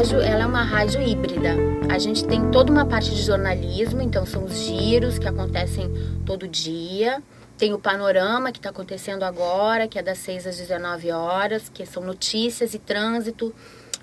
Relógio, ela é uma rádio híbrida. A gente tem toda uma parte de jornalismo, então são os giros que acontecem todo dia. Tem o Panorama, que está acontecendo agora, que é das 6 às 19 horas, que são notícias e trânsito,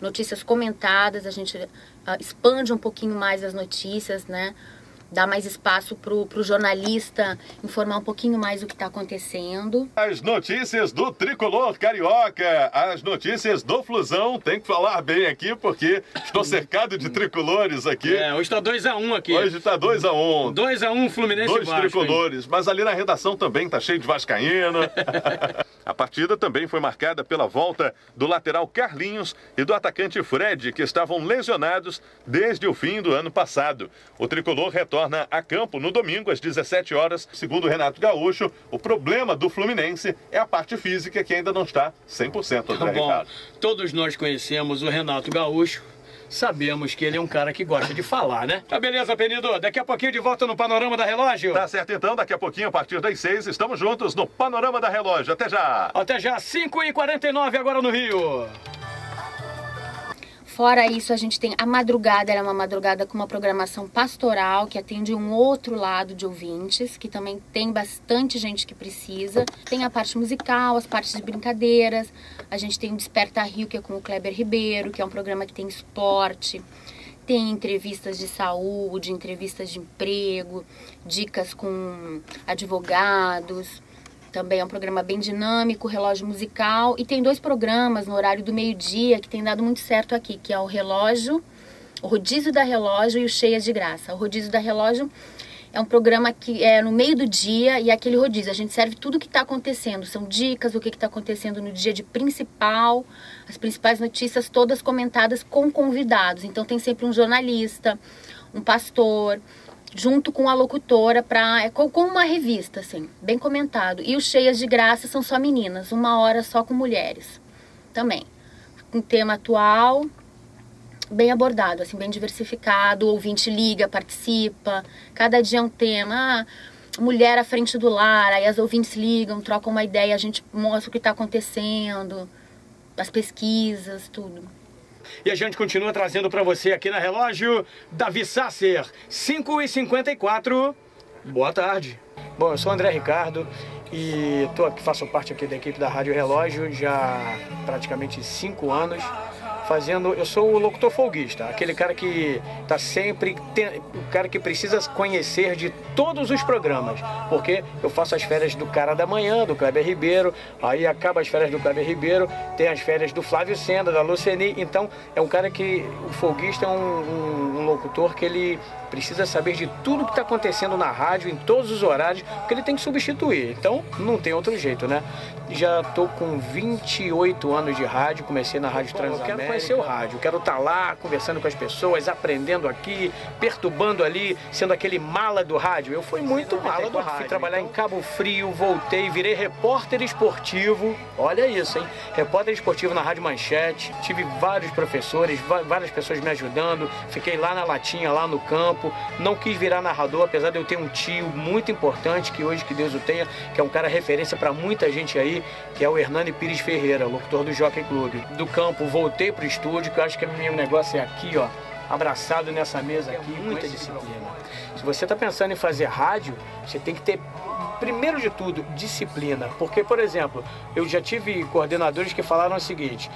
notícias comentadas. A gente expande um pouquinho mais as notícias, né? Dá mais espaço pro jornalista informar um pouquinho mais o que está acontecendo. As notícias do tricolor carioca, as notícias do Flusão, tem que falar bem aqui, porque estou cercado de tricolores aqui. Hoje está 2-1 aqui. Hoje está 2-1. 2-1 Fluminense e Vasco. Dois tricolores, mas ali na redação também tá cheio de vascaíno. A partida também foi marcada pela volta do lateral Carlinhos e do atacante Fred, que estavam lesionados desde o fim do ano passado. O tricolor retorna a campo no domingo às 17 horas. Segundo o Renato Gaúcho, o problema do Fluminense é a parte física que ainda não está 100%. Tá bom. Todos nós conhecemos o Renato Gaúcho. Sabemos que ele é um cara que gosta de falar, né? Tá beleza, Penido. Daqui a pouquinho de volta no Panorama da Relógio. Tá certo, então. Daqui a pouquinho, a partir das 6, estamos juntos no Panorama da Relógio. Até já. Até já, 5h49 agora no Rio. Fora isso, a gente tem a madrugada, ela é uma madrugada com uma programação pastoral, que atende um outro lado de ouvintes, que também tem bastante gente que precisa. Tem a parte musical, as partes de brincadeiras. A gente tem o Desperta Rio, que é com o Kleber Ribeiro, que é um programa que tem esporte. Tem entrevistas de saúde, entrevistas de emprego, dicas com advogados. Também é um programa bem dinâmico, relógio musical. E tem 2 programas no horário do meio-dia que tem dado muito certo aqui, que é o Relógio, o Rodízio da Relógio e o Cheias de Graça. O Rodízio da Relógio é um programa que é no meio do dia e é aquele rodízio. A gente serve tudo o que está acontecendo. São dicas do que está acontecendo no dia de principal, as principais notícias todas comentadas com convidados. Então tem sempre um jornalista, um pastor, junto com a locutora, com uma revista, assim, bem comentado. E os Cheias de Graça são só meninas, 1 hora só com mulheres, também. Um tema atual, bem abordado, assim, bem diversificado, o ouvinte liga, participa, cada dia é um tema, mulher à frente do lar, aí as ouvintes ligam, trocam uma ideia, a gente mostra o que está acontecendo, as pesquisas, tudo. E a gente continua trazendo para você aqui na Relógio, Davi Sasser, 5h54. Boa tarde. Bom, eu sou o André Ricardo e faço parte aqui da equipe da Rádio Relógio já há praticamente 5 anos. Eu sou o locutor folguista, aquele cara que está sempre, o cara que precisa conhecer de todos os programas, porque eu faço as férias do Cara da Manhã, do Kleber Ribeiro, aí acaba as férias do Kleber Ribeiro, tem as férias do Flávio Senda, da Luceni, então é um cara que, o folguista é um locutor que ele precisa saber de tudo que está acontecendo na rádio, em todos os horários, porque ele tem que substituir, então não tem outro jeito, né? Já estou com 28 anos de rádio, comecei na Rádio Transamérica. Eu quero conhecer o rádio, quero estar lá conversando com as pessoas, aprendendo aqui, perturbando ali, sendo aquele mala do rádio. Eu fui muito mala do rádio. Fui trabalhar em Cabo Frio, voltei, virei repórter esportivo. Olha isso, hein? Repórter esportivo na Rádio Manchete. Tive vários professores, várias pessoas me ajudando. Fiquei lá na latinha, lá no campo. Não quis virar narrador, apesar de eu ter um tio muito importante, que hoje que Deus o tenha, que é um cara referência para muita gente aí, que é o Hernani Pires Ferreira, locutor do Jockey Club. Do campo, voltei pro estúdio, que eu acho que o meu negócio é aqui, ó, abraçado nessa mesa aqui, muita disciplina. Se você está pensando em fazer rádio, você tem que ter, primeiro de tudo, disciplina. Porque, por exemplo, eu já tive coordenadores que falaram o seguinte,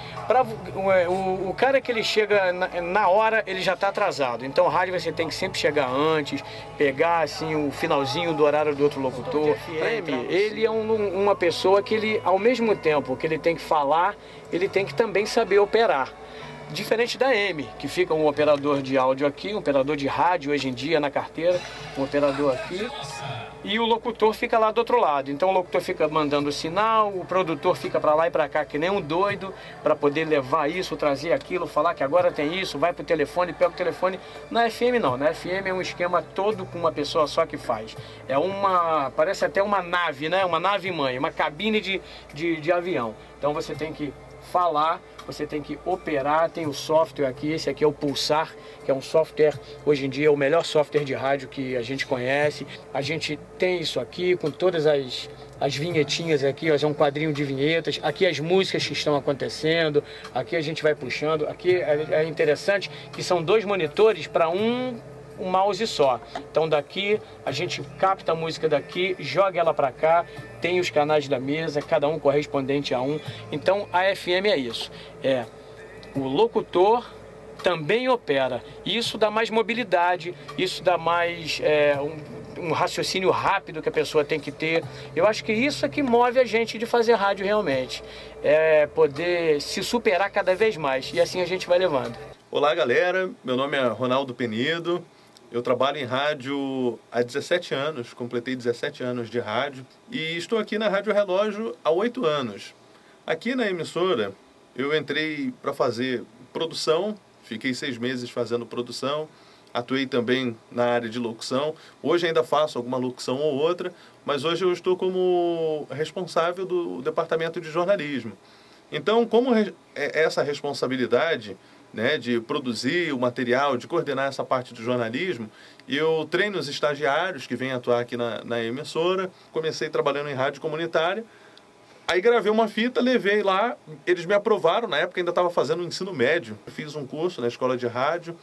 o cara que ele chega na hora, ele já está atrasado. Então, rádio você tem que sempre chegar antes, pegar assim o finalzinho do horário do outro locutor. Ele é uma pessoa que ele, ao mesmo tempo que ele tem que falar, ele tem que também saber operar. Diferente da M, que fica um operador de áudio aqui, um operador de rádio hoje em dia na carteira, um operador aqui, e o locutor fica lá do outro lado. Então o locutor fica mandando o sinal, o produtor fica para lá e para cá que nem um doido, para poder levar isso, trazer aquilo, falar que agora tem isso, vai pro telefone, pega o telefone. Na FM não, na FM é um esquema todo com uma pessoa só que faz. Parece até uma nave, né? Uma nave mãe, uma cabine de avião. Então você tem que falar você tem que operar, tem o software aqui, esse aqui é o Pulsar, que é um software, hoje em dia é o melhor software de rádio que a gente conhece. A gente tem isso aqui com todas as vinhetinhas aqui, ó, é um quadrinho de vinhetas, aqui as músicas que estão acontecendo, aqui a gente vai puxando, aqui é interessante que são 2 monitores para um mouse só. Então daqui a gente capta a música daqui, joga ela para cá, tem os canais da mesa, cada um correspondente a um. Então a FM é isso, o locutor também opera. Isso dá mais mobilidade, isso dá mais um raciocínio rápido que a pessoa tem que ter. Eu acho que isso é que move a gente de fazer rádio realmente, é poder se superar cada vez mais, e assim a gente vai levando. Olá galera, meu nome é Ronaldo Penido. Eu trabalho em rádio há 17 anos, completei 17 anos de rádio e estou aqui na Rádio Relógio há 8 anos. Aqui na emissora eu entrei para fazer produção, fiquei 6 meses fazendo produção, atuei também na área de locução. Hoje ainda faço alguma locução ou outra, mas hoje eu estou como responsável do departamento de jornalismo. Então, como essa responsabilidade, né, de produzir o material, de coordenar essa parte do jornalismo, eu treino os estagiários que vêm atuar aqui na emissora. Comecei trabalhando em rádio comunitária, aí gravei uma fita, levei lá, eles me aprovaram. Na época ainda estava fazendo o ensino médio, eu fiz um curso na escola de rádio,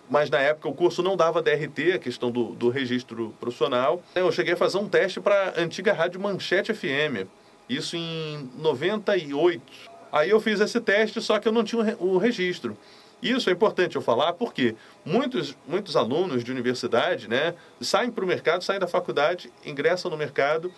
mas na época o curso não dava DRT, a questão do registro profissional. Eu cheguei a fazer um teste para a antiga rádio Manchete FM, isso em 98. Aí eu fiz esse teste, só que eu não tinha o registro. Isso é importante eu falar porque muitos alunos de universidade, né, saem para o mercado, saem da faculdade, ingressam no mercado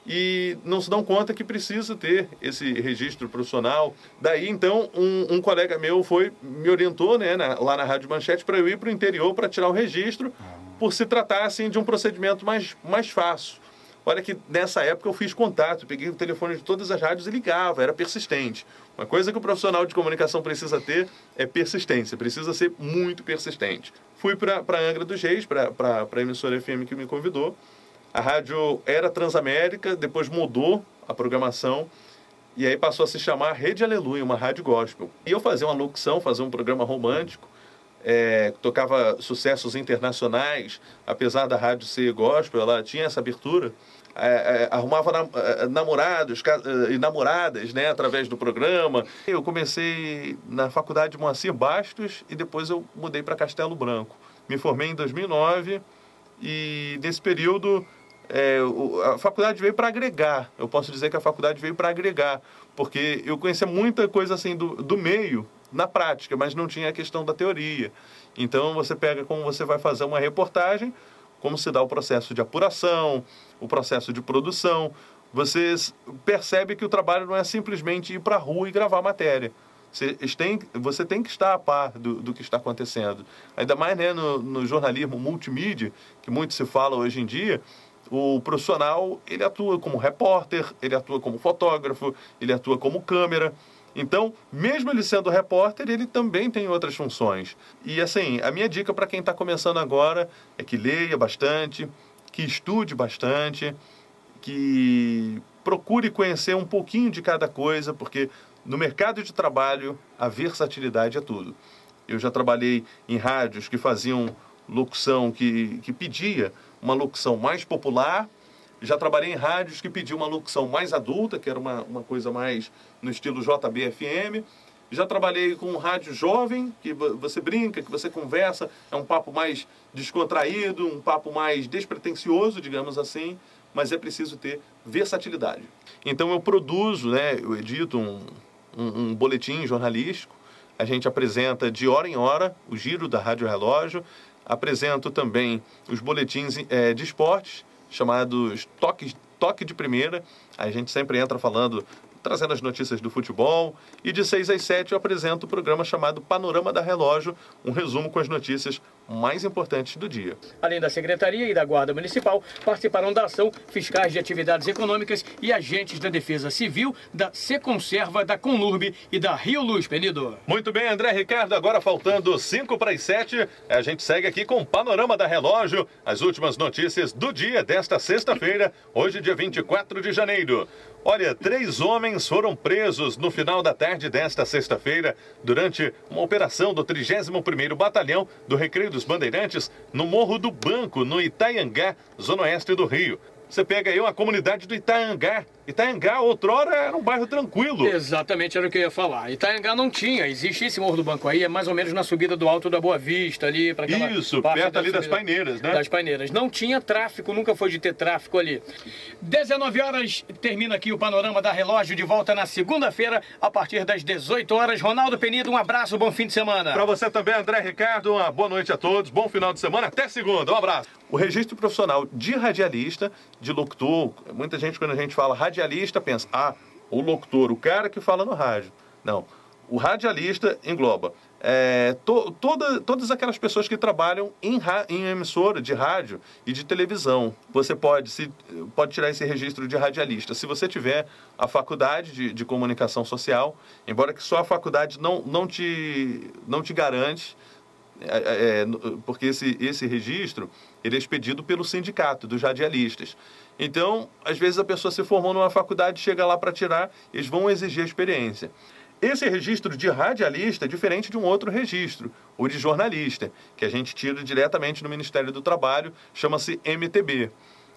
e não se dão conta que precisa ter esse registro profissional. Daí, então, um colega meu me orientou, né, lá na Rádio Manchete para eu ir para o interior para tirar o registro, por se tratar assim, de um procedimento mais fácil. Olha que nessa época eu fiz contato, peguei o telefone de todas as rádios e ligava, era persistente. Uma coisa que o profissional de comunicação precisa ter é persistência, precisa ser muito persistente. Fui para Angra dos Reis, para a emissora FM que me convidou. A rádio era Transamérica, depois mudou a programação e aí passou a se chamar Rede Aleluia, uma rádio gospel. E eu fazia uma locução, fazia um programa romântico, tocava sucessos internacionais, apesar da rádio ser gospel, ela tinha essa abertura. Arrumava namorados e namoradas, né, através do programa. Eu comecei na faculdade de Moacir Bastos e depois eu mudei para Castelo Branco. Me formei em 2009 e nesse período a faculdade veio para agregar. Eu posso dizer que a faculdade veio para agregar, porque eu conhecia muita coisa assim do meio, na prática, mas não tinha a questão da teoria. Então você pega como você vai fazer uma reportagem, como se dá o processo de apuração, o processo de produção. Você percebe que o trabalho não é simplesmente ir para a rua e gravar matéria. Você tem que estar a par do que está acontecendo. Ainda mais, né, no jornalismo multimídia, que muito se fala hoje em dia, o profissional ele atua como repórter, ele atua como fotógrafo, ele atua como câmera. Então, mesmo ele sendo repórter, ele também tem outras funções. E assim, a minha dica para quem está começando agora é que leia bastante, que estude bastante, que procure conhecer um pouquinho de cada coisa, porque no mercado de trabalho a versatilidade é tudo. Eu já trabalhei em rádios que faziam locução, que pedia uma locução mais popular. Já trabalhei em rádios que pediam uma locução mais adulta, que era uma coisa mais no estilo JB-FM. Já trabalhei com um rádio jovem, que você brinca, que você conversa, é um papo mais descontraído, um papo mais despretensioso, digamos assim, mas é preciso ter versatilidade. Então eu produzo, né, eu edito um boletim jornalístico, a gente apresenta de hora em hora o giro da Rádio Relógio, apresento também os boletins de esportes, chamados Toque de Primeira. A gente sempre entra trazendo as notícias do futebol. E de 6 às 7 eu apresento o programa chamado Panorama da Relógio, um resumo com as notícias mais importantes do dia. Além da Secretaria e da Guarda Municipal, participaram da ação fiscais de atividades econômicas e agentes da Defesa Civil, da Seconserva, da Conlurb e da Rio Luz, Penido. Muito bem, André Ricardo, agora faltando 5 para as 7, a gente segue aqui com o Panorama da Relógio, as últimas notícias do dia desta sexta-feira, hoje dia 24 de janeiro. Olha, 3 homens foram presos no final da tarde desta sexta-feira durante uma operação do 31º Batalhão do Recreio dos Bandeirantes no Morro do Banco, no Itaiangá, zona oeste do Rio. Você pega aí uma comunidade do Itaiangá. Itaiangá, outrora, era um bairro tranquilo. Exatamente, era o que eu ia falar. Itaiangá não tinha, existe esse Morro do Banco aí, é mais ou menos na subida do Alto da Boa Vista ali. Pra aquela isso, perto ali das Paineiras, né? Das Paineiras. Não tinha tráfico, nunca foi de ter tráfico ali. 19 horas, termina aqui o Panorama da Relógio, de volta na segunda-feira, a partir das 18 horas. Ronaldo Penido, um abraço, bom fim de semana. Para você também, André Ricardo, uma boa noite a todos, bom final de semana, até segunda, um abraço. O registro profissional de radialista, de locutor, muita gente quando a gente fala radialista pensa, o locutor, o cara que fala no rádio. Não, o radialista engloba todas aquelas pessoas que trabalham em emissora de rádio e de televisão. Você pode tirar esse registro de radialista se você tiver a faculdade de comunicação social, embora que só a faculdade não te garante, porque esse registro ele é expedido pelo sindicato dos radialistas. Então, às vezes a pessoa se formou numa faculdade, chega lá para tirar, eles vão exigir a experiência. Esse registro de radialista é diferente de um outro registro, o de jornalista, que a gente tira diretamente no Ministério do Trabalho, chama-se MTB.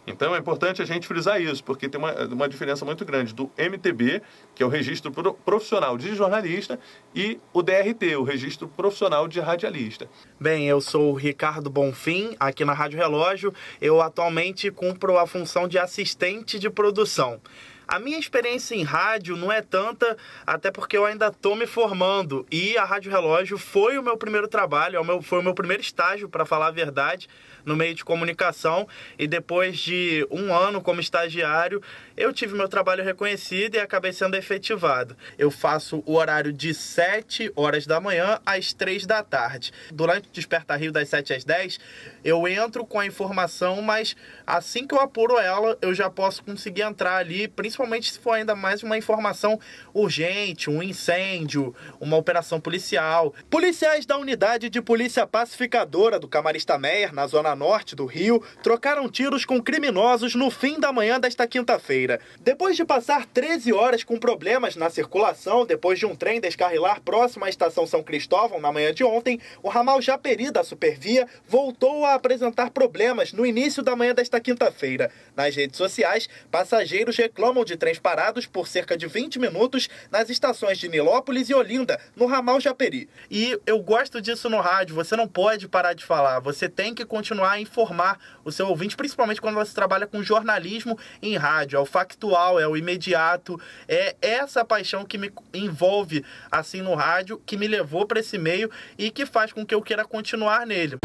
Então é importante a gente frisar isso, porque tem uma diferença muito grande do MTB, que é o registro profissional de jornalista, e o DRT, o registro profissional de radialista. Bem, eu sou o Ricardo Bonfim, aqui na Rádio Relógio. Eu atualmente cumpro a função de assistente de produção. A minha experiência em rádio não é tanta, até porque eu ainda estou me formando. E a Rádio Relógio foi o meu primeiro trabalho, foi o meu primeiro estágio, para falar a verdade, no meio de comunicação. E depois de 1 ano como estagiário, eu tive meu trabalho reconhecido e acabei sendo efetivado. Eu faço o horário de 7 horas da manhã às 3 da tarde. Durante o Desperta Rio, das 7 às 10, eu entro com a informação, mas assim que eu apuro ela, eu já posso conseguir entrar ali, principalmente se for ainda mais uma informação urgente, um incêndio, uma operação policial. Policiais da Unidade de Polícia Pacificadora do Camarista Meyer, na zona norte do Rio, trocaram tiros com criminosos no fim da manhã desta quinta-feira. Depois de passar 13 horas com problemas na circulação, depois de um trem descarrilar próximo à estação São Cristóvão na manhã de ontem, o ramal Japeri da Supervia voltou a apresentar problemas no início da manhã desta quinta-feira. Nas redes sociais, passageiros reclamam de trens parados por cerca de 20 minutos nas estações de Nilópolis e Olinda, no ramal Japeri. E eu gosto disso no rádio, você não pode parar de falar, você tem que continuar a informar o seu ouvinte, principalmente quando você trabalha com jornalismo em rádio. É o factual, é o imediato, é essa paixão que me envolve assim no rádio, que me levou para esse meio e que faz com que eu queira continuar nele.